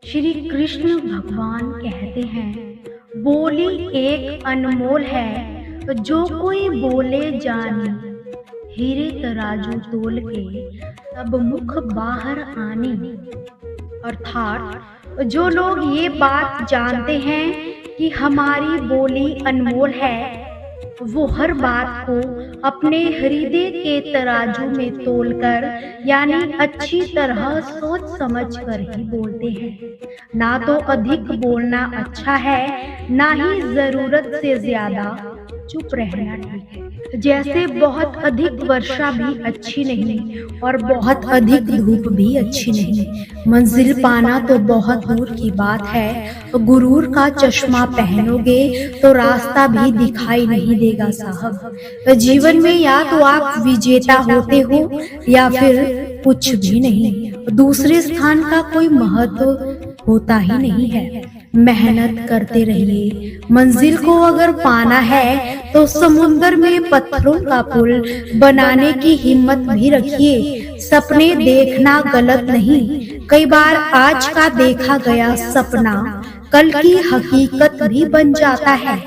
श्री कृष्ण भगवान कहते हैं, बोली एक अनमोल है, जो कोई बोले जानी। हीरे तराजू तोल के तब मुख बाहर आनी। अर्थात जो लोग ये बात जानते हैं कि हमारी बोली अनमोल है, वो हर बात को अपने हृदय के तराजू में तोलकर यानी अच्छी तरह सोच समझ कर ही बोलते हैं। ना तो अधिक बोलना अच्छा है, ना ही जरूरत से ज्यादा चुप रहना ठीक है। जैसे बहुत अधिक वर्षा भी अच्छी नहीं और बहुत अधिक धूप भी अच्छी नहीं। मंजिल पाना तो बहुत दूर की बात है, गुरूर का चश्मा पहनोगे तो रास्ता भी दिखाई नहीं देगा साहब। जीवन में या तो आप विजेता होते हो या फिर कुछ भी नहीं। दूसरे स्थान का कोई महत्व होता ही नहीं है। मेहनत करते रहिए। मंजिल को अगर पाना है तो समुद्र में पत्थरों का पुल बनाने की हिम्मत भी रखिए। सपने देखना गलत नहीं। कई बार आज का देखा गया सपना कल की हकीकत भी बन जाता है।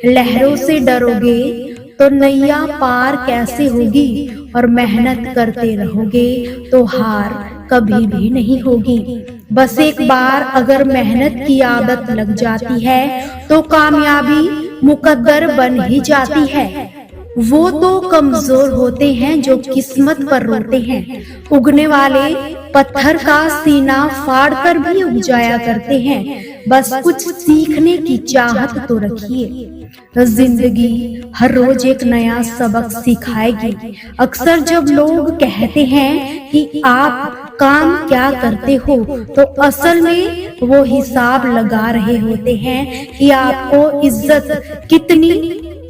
लहरों से डरोगे तो नैया पार कैसे होगी, और मेहनत करते रहोगे तो हार कभी भी नहीं होगी। बस एक बार अगर मेहनत की आदत लग जाती है तो कामयाबी मुकद्दर बन ही जाती है। वो तो कमजोर होते हैं जो किस्मत पर रोते हैं। उगने वाले पत्थर का सीना फाड़कर भी उग जाया करते हैं। बस कुछ सीखने की चाहत तो रखिए। जिंदगी हर रोज एक नया सबक सिखाएगी। अक्सर जब लोग कहते हैं कि आप काम क्या करते हो, तो असल में वो हिसाब लगा रहे होते हैं कि आपको इज्जत कितनी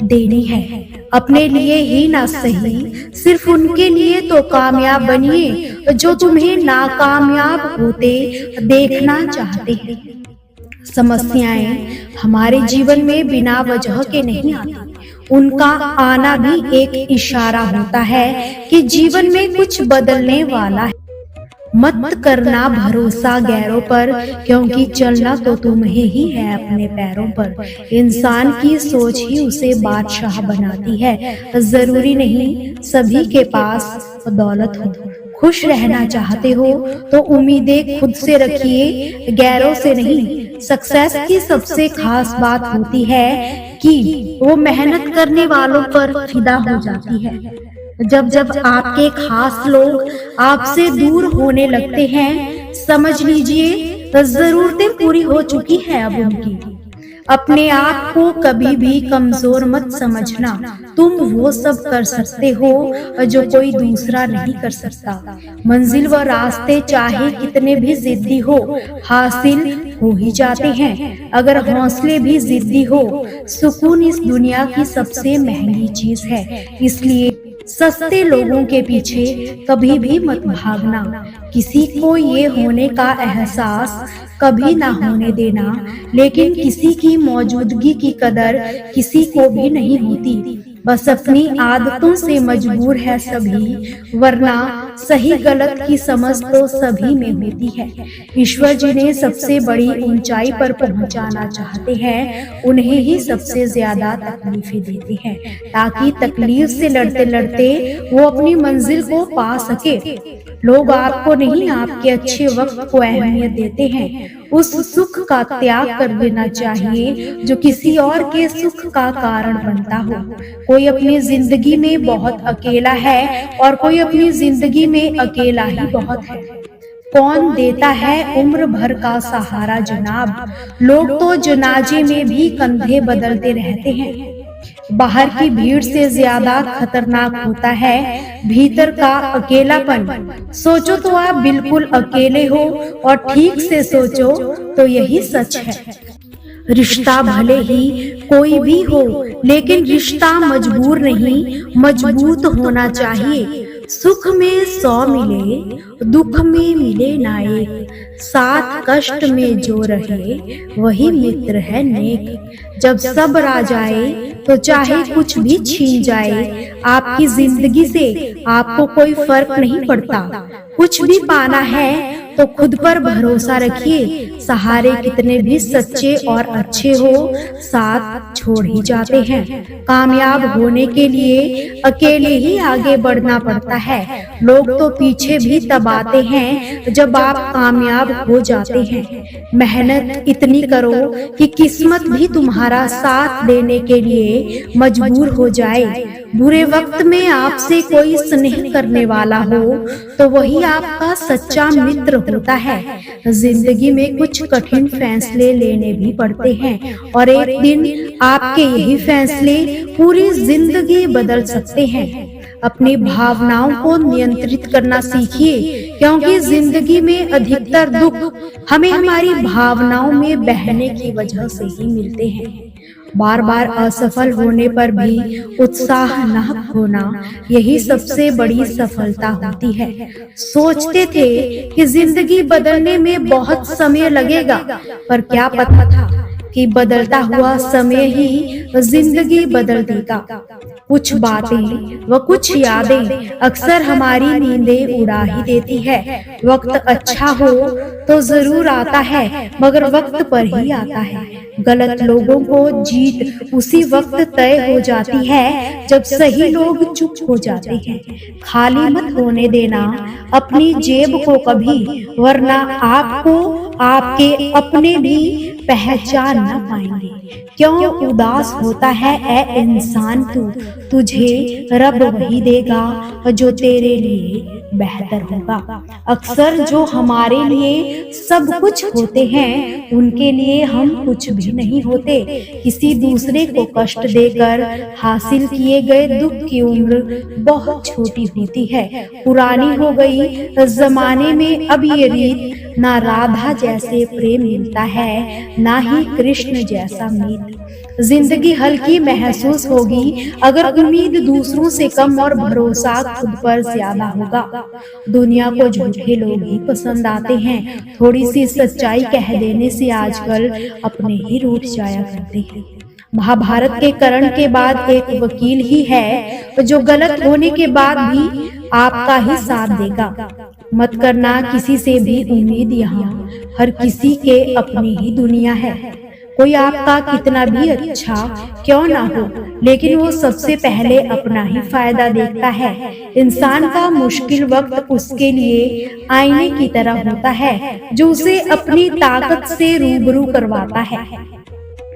देनी है। अपने लिए ही ना सही, सिर्फ उनके लिए तो कामयाब बनिए जो तुम्हें नाकामयाब होते देखना चाहते हैं। समस्याएं हमारे जीवन में बिना वजह के नहीं आती। उनका आना भी एक इशारा होता है कि जीवन में कुछ बदलने वाला है। मत करना भरोसा गैरों पर, क्योंकि चलना तो तुम्हें ही है अपने पैरों पर। इंसान की सोच ही उसे बादशाह बनाती है। जरूरी नहीं सभी के पास दौलत हो। खुश रहना चाहते हो तो उम्मीदें खुद से रखिए, गैरों से नहीं। सक्सेस की सबसे खास बात होती है कि वो मेहनत करने वालों पर फिदा हो जाती है। जब जब आपके खास लोग आपसे दूर होने लगते हैं, समझ लीजिए जरूरतें पूरी हो चुकी है अब उनकी। अपने आप को कभी भी कमजोर मत समझना। तुम वो सब कर सकते हो जो कोई दूसरा नहीं कर सकता। मंजिल व रास्ते चाहे कितने भी जिद्दी हो, हासिल हो ही जाते हैं अगर हौसले भी जिद्दी हो। सुकून इस दुनिया की सबसे महंगी चीज है, इसलिए सस्ते लोगों के पीछे कभी भी मत भागना। किसी को ये होने का एहसास कभी ना होने देना, लेकिन किसी की मौजूदगी की कदर किसी को भी नहीं होती। बस अपनी आदतों से मजबूर है सभी, वरना सही गलत की समझ तो सभी में होती है। ईश्वर जिन्हें सबसे बड़ी ऊंचाई पर पहुंचाना चाहते हैं, उन्हें ही सबसे ज्यादा तकलीफें देते हैं, ताकि तकलीफ से लड़ते लड़ते वो अपनी मंजिल को पा सके। लोग आपको नहीं, आपके अच्छे वक्त को अहमियत देते हैं। उस सुख का त्याग कर देना चाहिए जो किसी और के सुख का कारण बनता हो। कोई अपनी जिंदगी में बहुत अकेला है और कोई अपनी जिंदगी में अकेला ही बहुत है। कौन देता है उम्र भर का सहारा जनाब। लोग तो जनाजे में भी कंधे बदलते रहते हैं। बाहर की भीड़ से ज्यादा खतरनाक होता है भीतर का अकेलापन। सोचो तो आप बिल्कुल अकेले हो, और ठीक से सोचो तो यही सच है। रिश्ता भले ही कोई भी हो, लेकिन रिश्ता मजबूर नहीं, मजबूत होना चाहिए। सुख में 100 मिले, दुख में मिले ना एक। साथ कष्ट में जो रहे वही मित्र है नेक। जब सब आ जाए तो चाहे कुछ भी छीन जाए, आपकी जिंदगी से आपको कोई फर्क नहीं पड़ता। कुछ भी पाना है तो खुद पर भरोसा रखिए। सहारे कितने भी सच्चे और अच्छे हो, साथ छोड़ ही जाते हैं। कामयाब होने के लिए अकेले ही आगे बढ़ना पड़ता है। लोग तो पीछे भी तब आते हैं जब आप कामयाब हो जाते हैं। मेहनत इतनी करो कि किस्मत भी तुम्हारा साथ देने के लिए मजबूर हो जाए। बुरे वक्त में आपसे कोई स्नेह करने वाला हो तो वही आपका सच्चा मित्र होता है। जिंदगी में कुछ कठिन फैसले लेने भी पड़ते हैं और एक दिन आपके यही फैसले पूरी जिंदगी बदल सकते हैं। अपनी भावनाओं को नियंत्रित करना सीखिए, क्योंकि जिंदगी में अधिकतर दुख हमें हमारी भावनाओं में बहने की वजह से ही मिलते हैं। बार बार असफल होने पर भी उत्साह न खोना, यही सबसे बड़ी सफलता होती है। सोचते थे कि जिंदगी बदलने में बहुत समय लगेगा, पर क्या पता था कि बदलता हुआ समय ही जिंदगी बदल देगा। कुछ बातें व कुछ यादें अक्सर हमारी नींदें उड़ा ही देती है। वक्त अच्छा हो तो जरूर आता है, मगर वक्त पर ही आता है। गलत लोगों को जीत उसी वक्त तय हो जाती है जब सही लोग चुप हो जाते हैं। खाली मत होने देना अपनी जेब को कभी, वरना आपको आपके अपने भी पहचान न पाएंगे। क्यों उदास होता है ए इंसान तू, तुझे रब वही देगा जो तेरे लिए बेहतर होगा। अक्सर जो हमारे लिए सब कुछ होते हैं, उनके लिए हम कुछ भी नहीं होते। किसी दूसरे को कष्ट देकर हासिल किए गए दुख की उम्र बहुत छोटी होती है, पुरानी हो गई जमाने में। अब ये रीत ना राधा जैसे प्रेम मिलता है, ना ही कृष्ण जैसा मीत। जिंदगी हल्की महसूस होगी अगर उम्मीद दूसरों से कम और भरोसा खुद पर ज्यादा होगा। दुनिया को झूठे लोग ही पसंद आते हैं। थोड़ी सी सच्चाई कह देने से आजकल अपने ही रूठ जाया करते हैं। महाभारत के कर्ण के बाद एक वकील ही है जो गलत होने के बाद भी आपका ही साथ देगा। मत करना किसी से भी उम्मीद, यहाँ हर किसी के अपनी ही दुनिया है। कोई आपका कितना भी अच्छा क्यों ना हो, लेकिन वो सबसे पहले अपना ही फायदा देखता है। इंसान का मुश्किल वक्त उसके लिए आईने की तरह होता है, जो उसे अपनी ताकत से रूबरू करवाता है।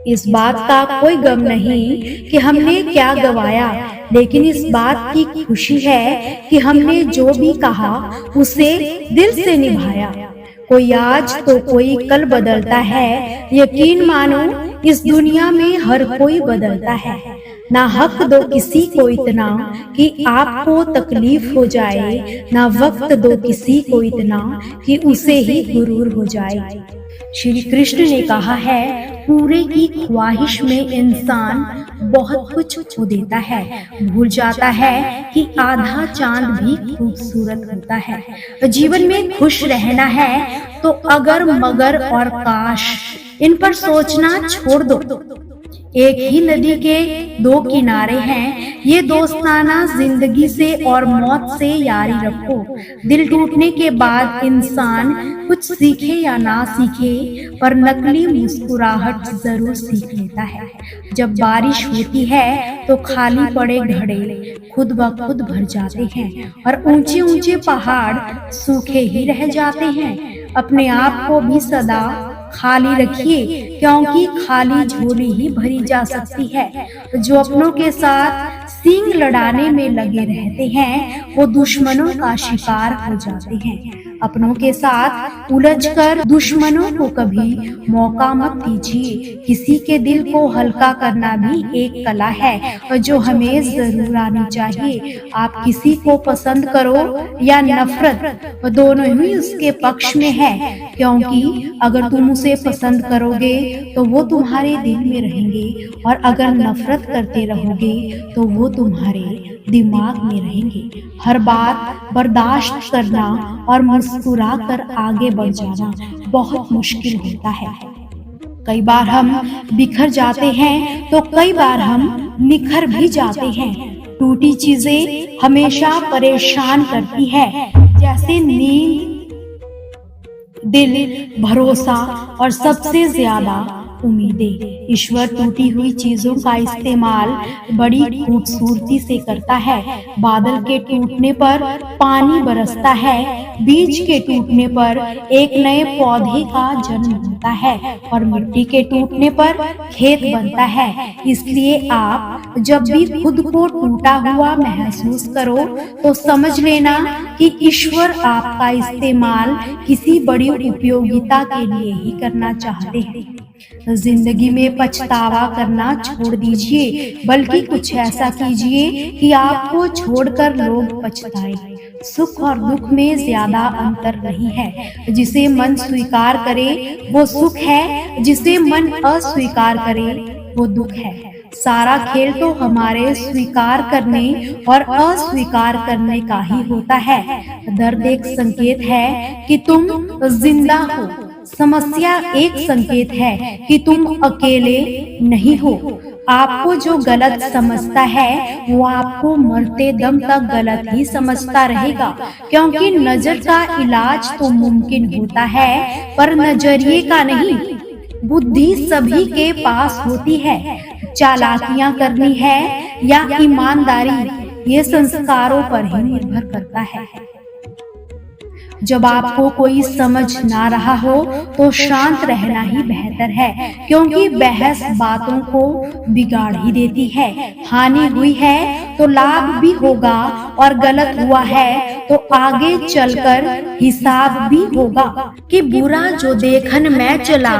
इस बात का कोई गम नहीं कि हमने क्या गवाया, लेकिन इस बात की खुशी है कि हमने जो भी कहा उसे दिल से निभाया। कोई आज तो कोई कल बदलता है, यकीन मानो इस दुनिया में हर कोई बदलता है। ना हक दो किसी को इतना कि आपको तकलीफ हो जाए, ना वक्त दो किसी को इतना कि उसे ही गुरूर हो जाए। श्री कृष्ण ने कहा है, पूरे की ख्वाहिश में इंसान बहुत कुछ खो देता है, भूल जाता है कि आधा चांद भी खूबसूरत होता है। जीवन में खुश रहना है तो अगर मगर और काश इन पर सोचना छोड़ दो। एक ही नदी के दो किनारे हैं, ये दोस्ताना जिंदगी से और मौत से यारी रखो। दिल टूटने के बाद इंसान कुछ सीखे या ना सीखे, पर नकली मुस्कुराहट जरूर सीख लेता है। जब बारिश होती है तो खाली पड़े घड़े खुद ब खुद भर जाते हैं और ऊंचे ऊंचे पहाड़ सूखे ही रह जाते हैं। अपने आप को भी सदा खाली रखिए, क्योंकि खाली झोली ही भरी जा सकती है। जो अपनों के साथ सींग लड़ाने में लगे रहते हैं, वो दुश्मनों का शिकार हो जाते हैं। अपनों के साथ उलझकर दुश्मनों को कभी मौका मत दीजिए। किसी के दिल को हल्का करना भी एक कला है, और जो हमें जरूर आनी चाहिए। आप किसी को पसंद करो या नफरत, दोनों ही उसके पक्ष में है, क्योंकि अगर तुम उसे पसंद करोगे तो वो तुम्हारे दिल में रहेंगे, और अगर नफरत करते रहोगे तो वो तुम्हारे दिमाग में रहेंगे। हर बात बर्दाश्त करना और मुस्कुरा कर आगे बढ़ जाना बहुत मुश्किल होता है। कई बार हम बिखर जाते हैं तो कई बार हम निखर भी जाते हैं। टूटी चीजें हमेशा परेशान करती है, जैसे नींद दिल, भरोसा और सबसे ज्यादा उम्मीदें। ईश्वर टूटी हुई चीजों का इस्तेमाल बड़ी खूबसूरती से करता है। बादल के टूटने पर पानी बरसता है, बीज के टूटने पर एक नए पौधे का जन्म होता है और मिट्टी के टूटने पर खेत बनता है। इसलिए आप जब भी खुद को टूटा हुआ महसूस करो तो समझ लेना कि ईश्वर आपका इस्तेमाल किसी बड़ी उपयोगिता के लिए ही करना चाहते हैं। जिंदगी में पछतावा करना छोड़ दीजिए, बल्कि कुछ ऐसा कीजिए कि आपको छोड़कर लोग पछताएं। सुख और दुख में ज्यादा अंतर नहीं है। जिसे मन स्वीकार करे वो सुख है, जिसे मन अस्वीकार करे वो दुख है। सारा खेल तो हमारे स्वीकार करने और अस्वीकार करने का ही होता है। दर्द एक संकेत है कि तुम जिंदा हो, समस्या एक संकेत है कि तुम अकेले नहीं हो। आपको जो गलत समझता है वो आपको मरते दम तक गलत ही समझता रहेगा, क्योंकि नजर का इलाज तो मुमकिन होता है पर नजरिए का नहीं। बुद्धि सभी के पास होती है, चालाकियां करनी है या ईमानदारी ये संस्कारों पर ही निर्भर करता है। जब आपको कोई समझ ना रहा हो तो शांत रहना ही बेहतर है, क्योंकि बहस बातों को बिगाड़ ही देती है। हानि हुई है तो लाभ भी होगा और गलत हुआ है तो आगे चलकर हिसाब भी होगा। कि बुरा जो देखन मैं चला,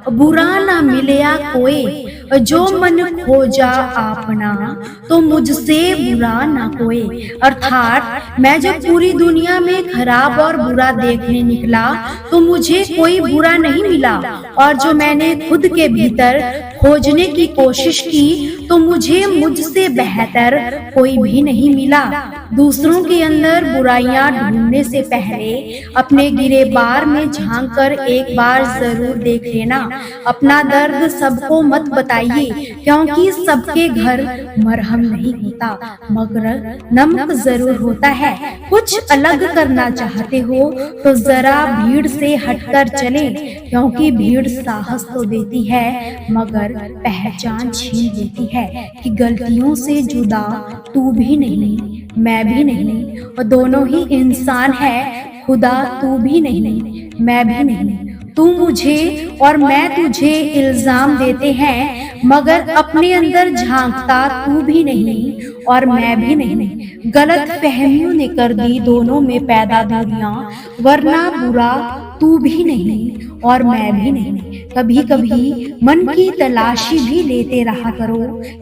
बुरा ना मिलया कोई, जो मन खोजा आपना तो मुझसे बुरा ना कोई। अर्थात मैं जब पूरी दुनिया में खराब और बुरा देखने निकला तो मुझे कोई बुरा नहीं मिला, और जो मैंने खुद के भीतर खोजने की कोशिश की तो मुझे मुझसे बेहतर कोई भी नहीं मिला। दूसरों के अंदर बुराइयां ढूंढने से पहले अपने गिरे बार में झांक कर एक बार जरूर देख लेना। अपना दर्द सबको मत बताइए, क्योंकि सबके घर मरहम नहीं होता मगर नमक जरूर होता है। कुछ अलग करना चाहते हो तो जरा भीड़ से हटकर चले, क्योंकि भीड़ साहस तो देती है मगर पहचान छीन लेती है। कि गलतियों से जुदा तू भी नहीं, मैं भी नहीं, और दोनों ही इंसान है। खुदा तू भी नहीं, मैं भी नहीं। तू मुझे और मैं तुझे इल्जाम देते हैं, मगर अपने अंदर झांकता तू भी नहीं और मैं भी नहीं। गलत फहमियों ने कर दी दोनों में पैदा दूरियां, वरना बुरा तू भी नहीं और मैं भी नहीं। कभी कभी मन की तलाशी भी लेते रहा करो,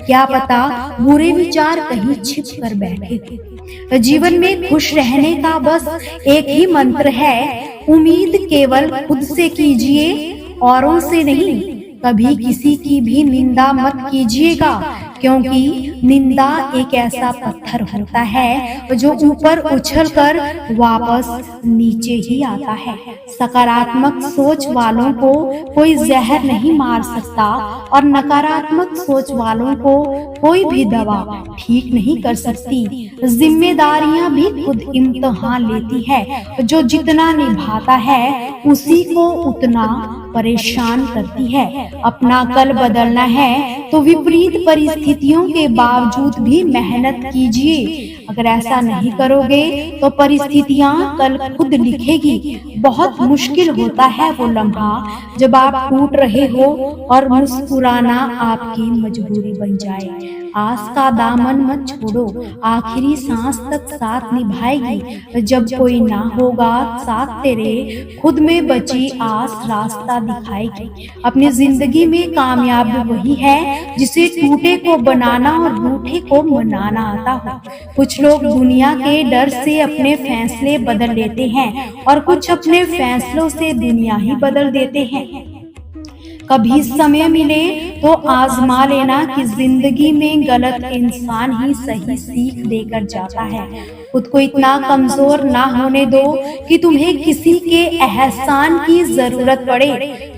क्या पता बुरे विचार कहीं छिप कर बैठे। जीवन में खुश रहने का बस एक ही मंत्र है, उम्मीद केवल खुद से कीजिए, औरों से नहीं। कभी किसी की भी निंदा मत कीजिएगा, क्योंकि निंदा एक ऐसा पत्थर होता है जो ऊपर उछलकर वापस नीचे ही आता है। सकारात्मक सोच वालों को कोई जहर नहीं मार सकता और नकारात्मक सोच वालों को कोई भी दवा ठीक नहीं कर सकती। जिम्मेदारियां भी खुद इम्तिहान लेती है, जो जितना निभाता है उसी को उतना परेशान करती है। अपना कल बदलना है तो विपरीत परिस्थितियों के बावजूद भी मेहनत कीजिए। अगर ऐसा नहीं करोगे तो परिस्थितियां कल खुद लिखेगी। बहुत मुश्किल होता है वो लम्हा जब आप टूट रहे हो और मुस्कुराना आपकी मजबूरी बन जाए। आस का दामन मत छोड़ो, आखिरी सांस तक साथ निभाएगी। जब कोई ना होगा साथ तेरे, खुद में बची आस रास्ता दिखाएगी। अपनी जिंदगी में कामयाब वही है जिसे टूटे को बनाना और रूठे को मनाना आता हो। कुछ लोग दुनिया के डर से अपने फैसले बदल लेते हैं और कुछ अपने फैसलों से दुनिया ही बदल देते हैं। कभी समय मिले तो आजमा लेना कि जिंदगी में गलत इंसान ही सही सीख देकर जाता है। खुद को इतना कमजोर ना होने दो कि तुम्हें किसी के एहसान की जरूरत पड़े।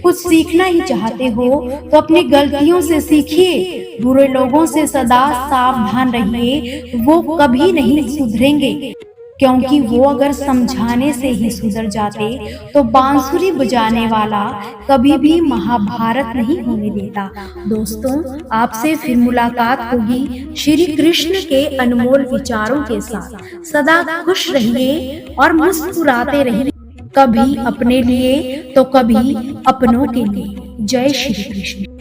कुछ सीखना ही चाहते हो तो अपनी गलतियों से सीखिए। बुरे लोगों से सदा सावधान रहिए, वो कभी नहीं सुधरेंगे। क्योंकि वो अगर समझाने से ही सुधर जाते तो बांसुरी बजाने वाला कभी भी महाभारत नहीं होने देता। दोस्तों, आपसे फिर मुलाकात होगी श्री कृष्ण के अनमोल विचारों के साथ। सदा खुश रहिए और मुस्कुराते रहिए, कभी अपने लिए तो कभी अपनों के लिए। जय श्री कृष्ण।